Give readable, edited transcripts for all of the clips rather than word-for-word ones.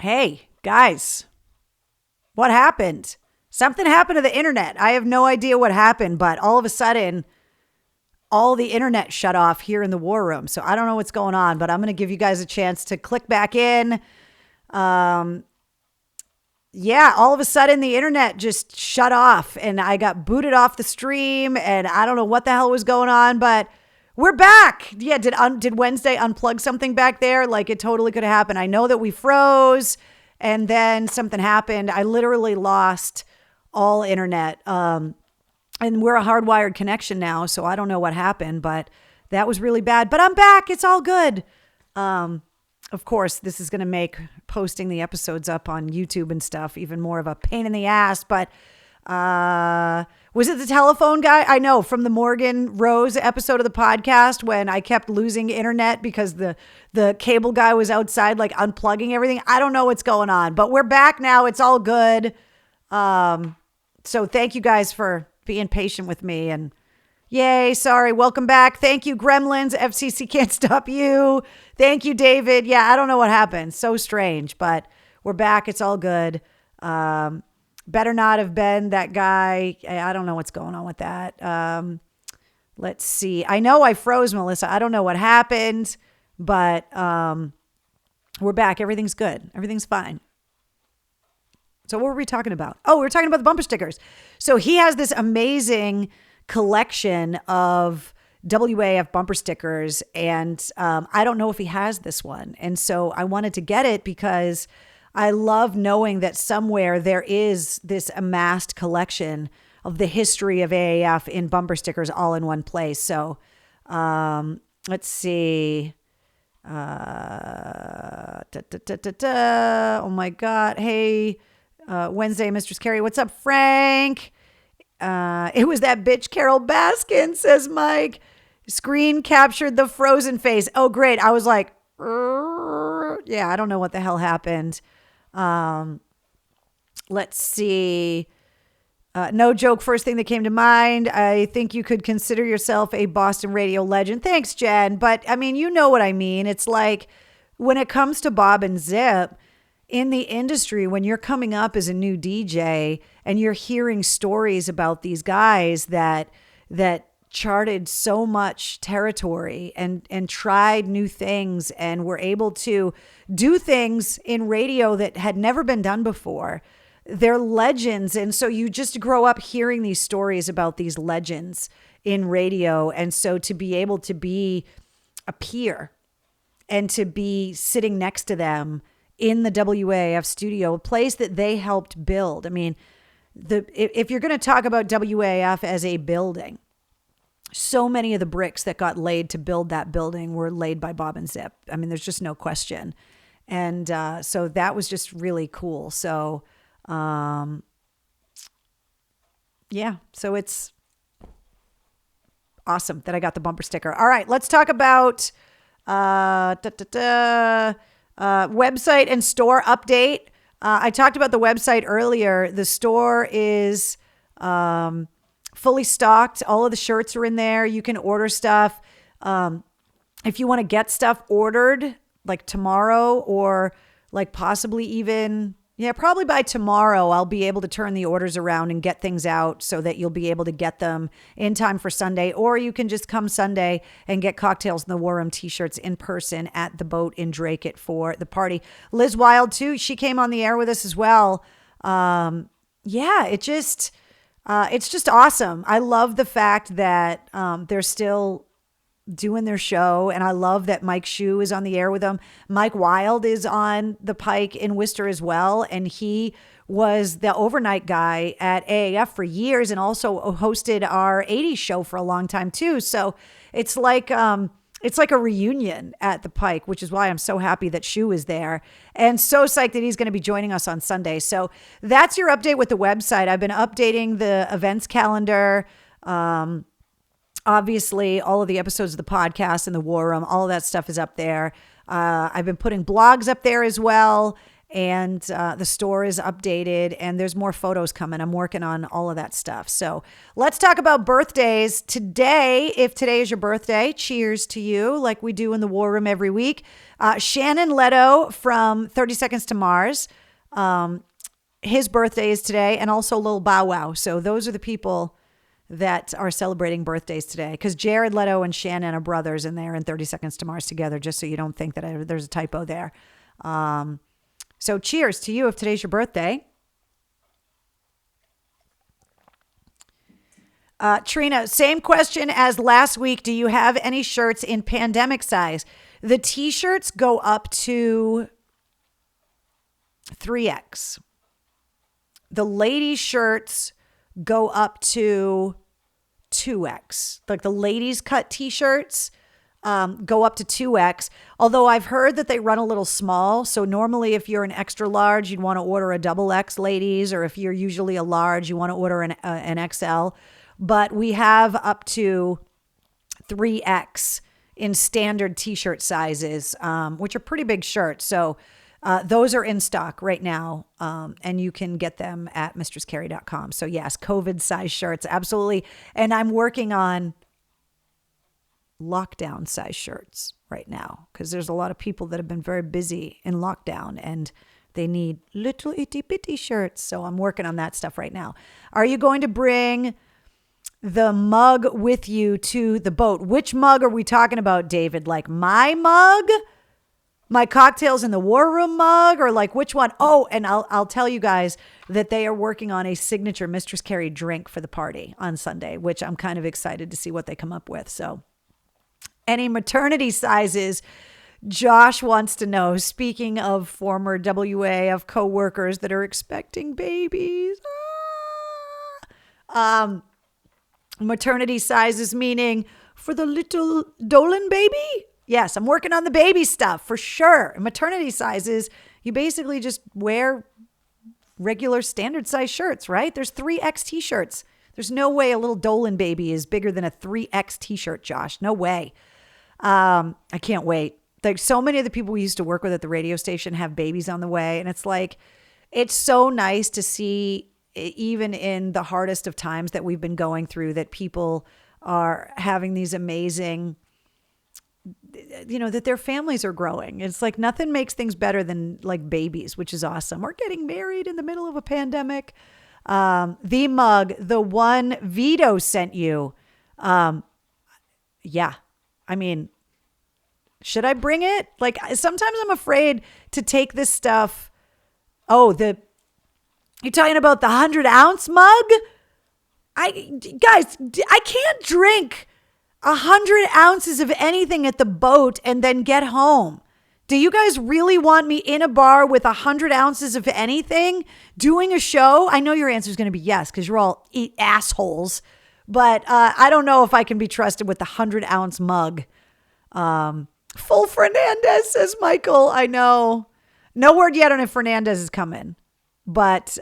Hey, guys, what happened? Something happened to the internet. I have no idea what happened, but all of a sudden, all the internet shut off here in the war room. So I don't know what's going on, but I'm going to give you guys a chance to click back in. Yeah, all of a sudden the internet just shut off and I got booted off the stream and I don't know what the hell was going on, but we're back. Yeah, did Wednesday unplug something back there? Like it totally could have happened. I know that we froze and then something happened. I literally lost all internet. And we're a hardwired connection now, so I don't know what happened, but that was really bad. But I'm back. It's all good. Of course, this is going to make posting the episodes up on YouTube and stuff even more of a pain in the ass. But was it the telephone guy? I know, from the Morgan Rose episode of the podcast when I kept losing internet because the cable guy was outside like unplugging everything. I don't know what's going on, but we're back now. It's all good. So thank you guys for being patient with me, and yay, sorry, welcome back. Thank you, Gremlins. FCC can't stop you. Thank you, David. Yeah, I don't know what happened. So strange, but we're back. It's all good. Better not have been that guy. I don't know what's going on with that. Let's see. I know I froze, Melissa. I don't know what happened, but we're back. Everything's good. Everything's fine. So what were we talking about? Oh, we were talking about the bumper stickers. So he has this amazing collection of WAF bumper stickers. And I don't know if he has this one. And so I wanted to get it because I love knowing that somewhere there is this amassed collection of the history of AAF in bumper stickers all in one place. So let's see. Oh my God. Hey, Wednesday, Mistress Carrie. What's up, Frank? It was that bitch Carol Baskin, says Mike. Screen captured the frozen face. Oh, great. I was like, yeah, I don't know what the hell happened. Let's see. No joke. First thing that came to mind. I think you could consider yourself a Boston radio legend. Thanks, Jen. But I mean, you know what I mean. It's like when it comes to Bob and Zip, in the industry, when you're coming up as a new DJ and you're hearing stories about these guys that charted so much territory and tried new things and were able to do things in radio that had never been done before, they're legends. And so you just grow up hearing these stories about these legends in radio. And so to be able to be a peer and to be sitting next to them in the WAF studio, a place that they helped build. I mean, if you're going to talk about WAF as a building, so many of the bricks that got laid to build that building were laid by Bob and Zip. I mean, there's just no question. And so that was just really cool. So, yeah, so it's awesome that I got the bumper sticker. All right, let's talk about website and store update. I talked about the website earlier. The store is fully stocked. All of the shirts are in there. You can order stuff. If you want to get stuff ordered like tomorrow or like possibly even, probably by tomorrow, I'll be able to turn the orders around and get things out so that you'll be able to get them in time for Sunday. Or you can just come Sunday and get Cocktails and the War Room t-shirts in person at the boat in Drake for the party. Liz Wild too. She came on the air with us as well. It's just awesome. I love the fact that they're still doing their show. And I love that Mike Shue is on the air with them. Mike Wild is on the Pike in Worcester as well. And he was the overnight guy at AAF for years and also hosted our 80s show for a long time too. So it's like a reunion at the Pike, which is why I'm so happy that Shue is there and so psyched that he's going to be joining us on Sunday. So that's your update with the website. I've been updating the events calendar. Obviously, all of the episodes of the podcast and the War Room, all of that stuff is up there. I've been putting blogs up there as well. and the store is updated, and there's more photos coming. I'm working on all of that stuff. So let's talk about birthdays today. If today is your birthday, cheers to you, like we do in the War Room every week. Shannon Leto from 30 Seconds to Mars. His birthday is today, and also Lil Bow Wow. So those are the people that are celebrating birthdays today, because Jared Leto and Shannon are brothers, and they're in 30 Seconds to Mars together, just so you don't think that there's a typo there. So cheers to you if today's your birthday. Trina, same question as last week. Do you have any shirts in pandemic size? The t-shirts go up to 3X. The ladies' shirts go up to 2X. Like the ladies' cut t-shirts go up to 2X. Although I've heard that they run a little small. So normally if you're an extra large, you'd want to order a double X, ladies. Or if you're usually a large, you want to order an XL. But we have up to 3X in standard t-shirt sizes, which are pretty big shirts. So those are in stock right now, and you can get them at mistresscarrie.com. So yes, COVID size shirts, absolutely. And I'm working on lockdown size shirts right now, because there's a lot of people that have been very busy in lockdown and they need little itty bitty shirts. So I'm working on that stuff right now. Are you going to bring the mug with you to the boat? Which mug are we talking about, David? Like my mug? My Cocktails in the War Room mug, or like which one? Oh, and I'll tell you guys that they are working on a signature Mistress Carrie drink for the party on Sunday, which I'm kind of excited to see what they come up with. So any maternity sizes, Josh wants to know, speaking of former WAF coworkers that are expecting babies. Maternity sizes, meaning for the little Dolan baby? Yes, I'm working on the baby stuff for sure. Maternity sizes, you basically just wear regular standard size shirts, right? There's 3X t-shirts. There's no way a little Dolan baby is bigger than a 3X t-shirt, Josh. No way. I can't wait. Like so many of the people we used to work with at the radio station have babies on the way. And it's like, it's so nice to see, even in the hardest of times that we've been going through, that people are having these amazing, that their families are growing. It's like nothing makes things better than like babies, which is awesome. Or getting married in the middle of a pandemic. The mug, the one Vito sent you. Yeah. I mean, should I bring it? Like sometimes I'm afraid to take this stuff. Oh, you're talking about the 100-ounce mug? Guys, I can't drink 100 ounces of anything at the boat and then get home. Do you guys really want me in a bar with 100 ounces of anything doing a show? I know your answer is going to be yes, because you're all assholes. But I don't know if I can be trusted with the 100-ounce mug. Full Fernandez, says Michael. I know. No word yet on if Fernandez is coming. But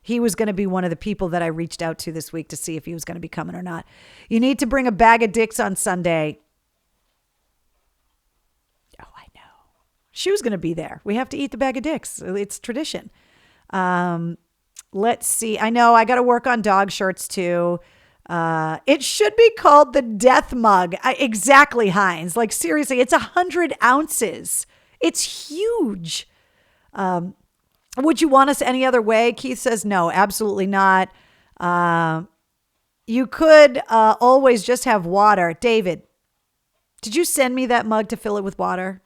he was going to be one of the people that I reached out to this week to see if he was going to be coming or not. You need to bring a bag of dicks on Sunday. Oh, I know. She was going to be there. We have to eat the bag of dicks. It's tradition. Let's see. I know I got to work on dog shirts too. It should be called the death mug. Exactly, Heinz. Like seriously, it's 100 ounces. It's huge. Would you want us any other way? Keith says, no, absolutely not. You could always just have water. David, did you send me that mug to fill it with water?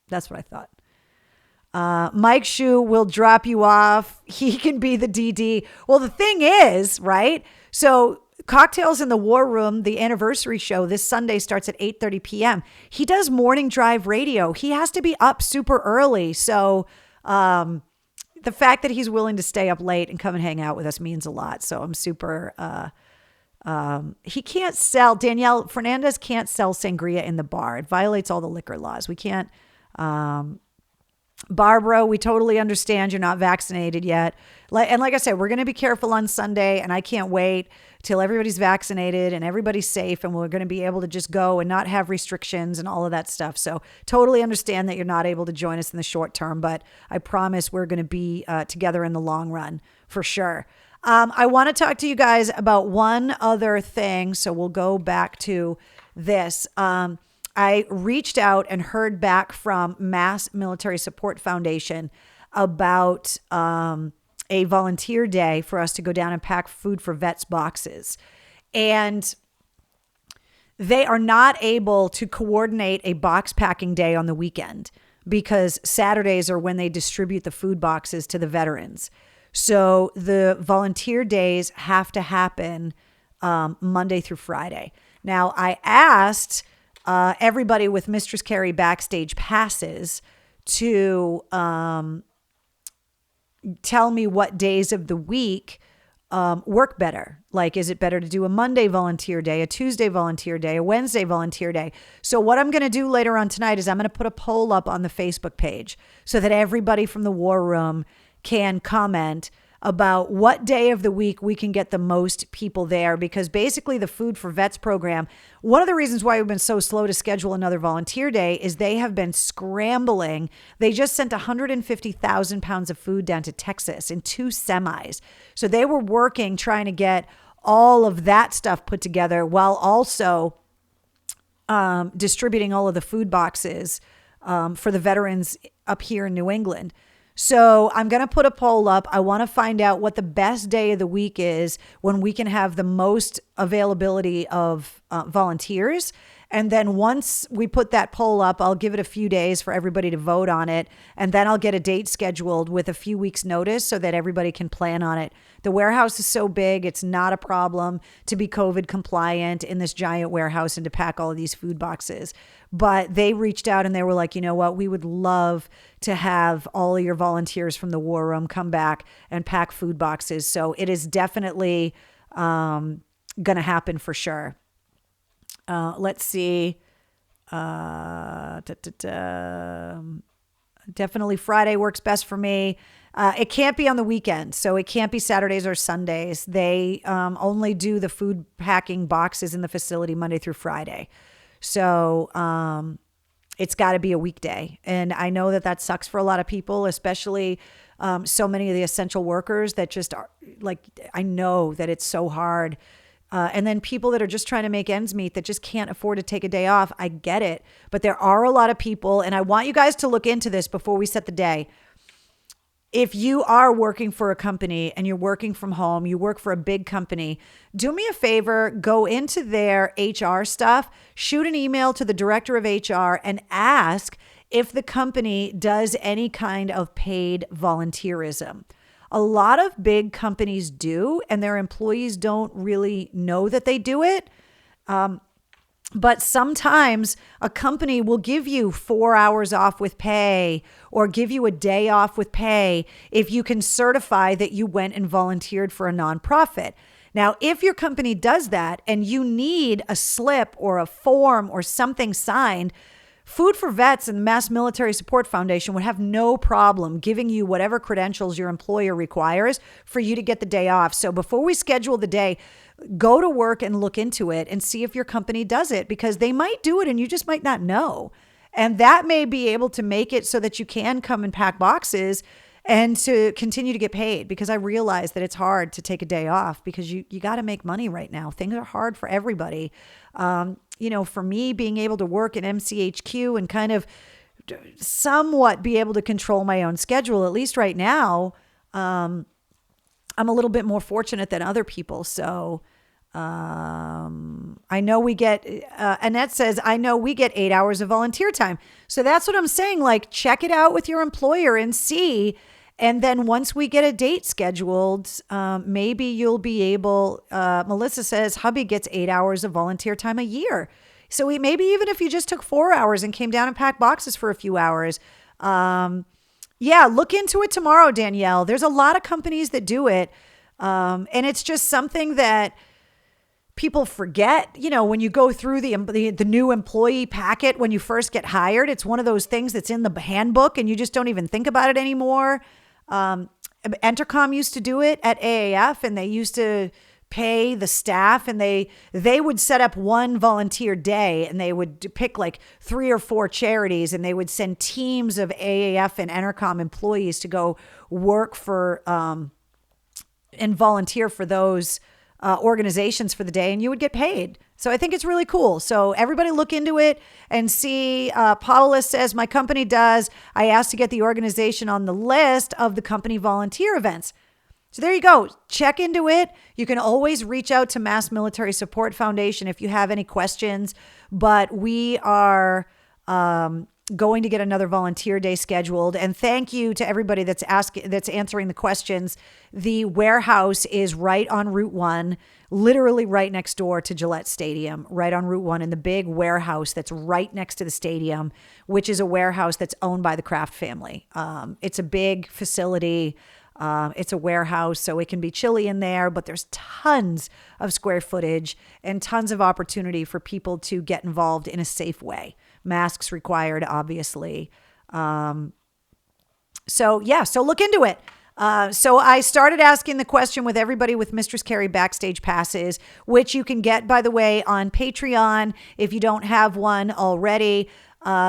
That's what I thought. Mike Shue will drop you off. He can be the DD. Well, the thing is, right? So Cocktails in the War Room, the anniversary show this Sunday starts at 8:30 p.m. He does morning drive radio. He has to be up super early. So the fact that he's willing to stay up late and come and hang out with us means a lot. So I'm super, he can't sell, Danielle Fernandez can't sell sangria in the bar. It violates all the liquor laws. We can't, Barbara, we totally understand you're not vaccinated yet. And like I said, we're going to be careful on Sunday, and I can't wait till everybody's vaccinated and everybody's safe, and we're going to be able to just go and not have restrictions and all of that stuff. So totally understand that you're not able to join us in the short term, but I promise we're going to be together in the long run for sure. I want to talk to you guys about one other thing. So we'll go back to this. I reached out and heard back from Mass Military Support Foundation about a volunteer day for us to go down and pack food for vets boxes. And they are not able to coordinate a box packing day on the weekend because Saturdays are when they distribute the food boxes to the veterans. So the volunteer days have to happen Monday through Friday. Now, I asked everybody with Mistress Carrie backstage passes to tell me what days of the week work better. Like, is it better to do a Monday volunteer day, a Tuesday volunteer day, a Wednesday volunteer day? So what I'm going to do later on tonight is I'm going to put a poll up on the Facebook page so that everybody from the War Room can comment about what day of the week we can get the most people there, because basically the Food for Vets program, one of the reasons why we've been so slow to schedule another volunteer day is they have been scrambling. They just sent 150,000 pounds of food down to Texas in 2 semis. So they were working, trying to get all of that stuff put together while also distributing all of the food boxes for the veterans up here in New England. So I'm going to put a poll up. I want to find out what the best day of the week is when we can have the most availability of volunteers. And then once we put that poll up, I'll give it a few days for everybody to vote on it. And then I'll get a date scheduled with a few weeks notice so that everybody can plan on it. The warehouse is so big, it's not a problem to be COVID compliant in this giant warehouse and to pack all of these food boxes. But they reached out and they were like, you know what, we would love to have all of your volunteers from the War Room come back and pack food boxes. So it is definitely going to happen for sure. Let's see. Definitely Friday works best for me. It can't be on the weekend, so it can't be Saturdays or Sundays. They only do the food packing boxes in the facility Monday through Friday. So it's got to be a weekday. And I know that that sucks for a lot of people, especially so many of the essential workers that just are like, I know that it's so hard. And then people that are just trying to make ends meet that just can't afford to take a day off. I get it. But there are a lot of people, and I want you guys to look into this before we set the day. If you are working for a company and you're working from home, you work for a big company, do me a favor, go into their HR stuff, shoot an email to the director of HR and ask if the company does any kind of paid volunteerism. A lot of big companies do, and their employees don't really know that they do it. But sometimes a company will give you 4 hours off with pay or give you a day off with pay if you can certify that you went and volunteered for a nonprofit. Now, if your company does that and you need a slip or a form or something signed, Food for Vets and Mass Military Support Foundation would have no problem giving you whatever credentials your employer requires for you to get the day off. So before we schedule the day, go to work and look into it and see if your company does it, because they might do it and you just might not know. And that may be able to make it so that you can come and pack boxes and to continue to get paid, because I realize that it's hard to take a day off because you got to make money right now. Things are hard for everybody. For me, being able to work at MCHQ and kind of somewhat be able to control my own schedule, at least right now, I'm a little bit more fortunate than other people. So I know we get, Annette says, I know we get 8 hours of volunteer time. So that's what I'm saying. Like, check it out with your employer and see. And then once we get a date scheduled, maybe you'll be able, Melissa says, hubby gets 8 hours of volunteer time a year. So maybe even if you just took 4 hours and came down and packed boxes for a few hours. Yeah, look into it tomorrow, Danielle. There's a lot of companies that do it. And it's just something that people forget, when you go through the new employee packet when you first get hired, it's one of those things that's in the handbook and you just don't even think about it anymore. Entercom used to do it at AAF, and they used to pay the staff, and they would set up one volunteer day, and they would pick like 3 or 4 charities, and they would send teams of AAF and Entercom employees to go work for and volunteer for those organizations for the day, and you would get paid. So I think it's really cool. So everybody look into it and see. Paula says, my company does. I asked to get the organization on the list of the company volunteer events. So there you go. Check into it. You can always reach out to Mass Military Support Foundation if you have any questions, but we are going to get another volunteer day scheduled. And thank you to everybody that's answering the questions. The warehouse is right on Route 1, literally right next door to Gillette Stadium, right on Route 1, in the big warehouse that's right next to the stadium, which is a warehouse that's owned by the Kraft family. It's a big facility. It's a warehouse, so it can be chilly in there, but there's tons of square footage and tons of opportunity for people to get involved in a safe way. Masks required, obviously. So look into it. So I started asking the question with everybody with Mistress Carrie backstage passes, which you can get, by the way, on Patreon if you don't have one already.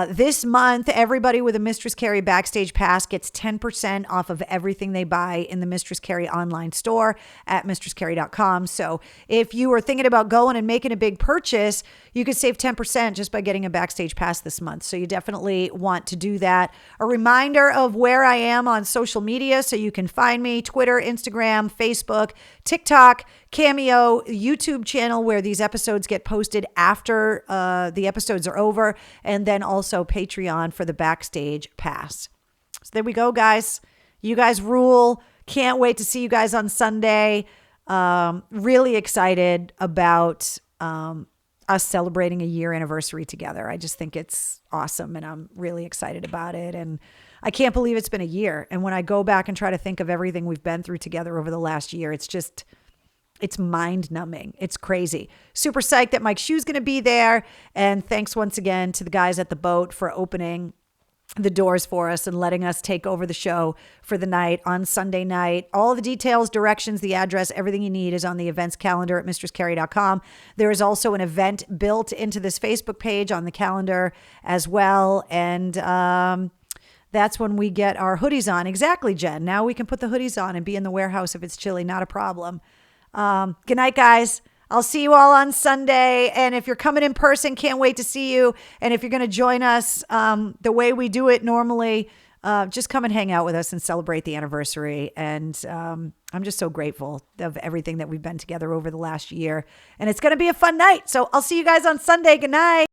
This month, everybody with a Mistress Carrie backstage pass gets 10% off of everything they buy in the Mistress Carrie online store at mistresscarrie.com. So if you were thinking about going and making a big purchase, you could save 10% just by getting a backstage pass this month. So you definitely want to do that. A reminder of where I am on social media. So you can find me: Twitter, Instagram, Facebook, TikTok, Cameo, YouTube channel where these episodes get posted after the episodes are over, and then also Patreon for the backstage pass. So there we go, guys. You guys rule. Can't wait to see you guys on Sunday. Really excited about us celebrating a year anniversary together. I just think it's awesome, and I'm really excited about it. And I can't believe it's been a year. And when I go back and try to think of everything we've been through together over the last year, it's mind numbing. It's crazy. Super psyched that Mike Shue's going to be there. And thanks once again to the guys at the boat for opening the doors for us and letting us take over the show for the night on Sunday night. All the details, directions, the address, everything you need is on the events calendar at mistresscarrie.com. There is also an event built into this Facebook page on the calendar as well. And that's when we get our hoodies on. Exactly, Jen. Now we can put the hoodies on and be in the warehouse if it's chilly. Not a problem. Good night, guys. I'll see you all on Sunday. And if you're coming in person, can't wait to see you. And if you're going to join us the way we do it normally, just come and hang out with us and celebrate the anniversary. And I'm just so grateful of everything that we've been together over the last year. And it's going to be a fun night. So I'll see you guys on Sunday. Good night.